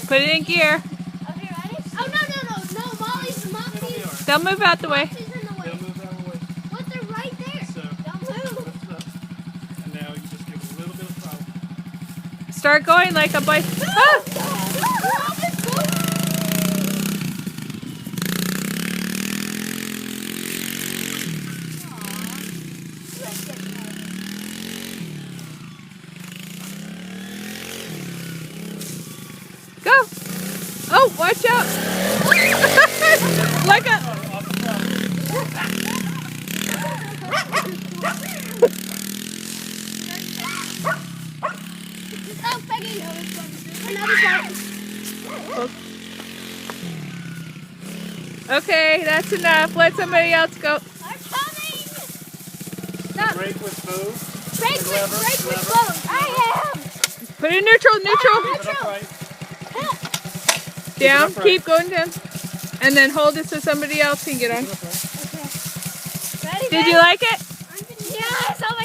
Put it in gear. Okay, ready? Oh, no, Molly's. Don't move out the way. Moxie's in the way. They'll move out of the way. What, they're right there. So, Don't move. lift it up. And now you just give it a little bit of throttle. Start going like a bike. Ah! Go! Oh, watch out! Like a. Oh, Peggy. Another shot. Okay, that's enough. Let somebody else go. I'm coming. Brake with both. Brake with both. I am. Put it in neutral, neutral. Keep it upright. Down, upright. keep going down. And then hold it so somebody else can get on. Ready? Did you like it? Yes. Oh my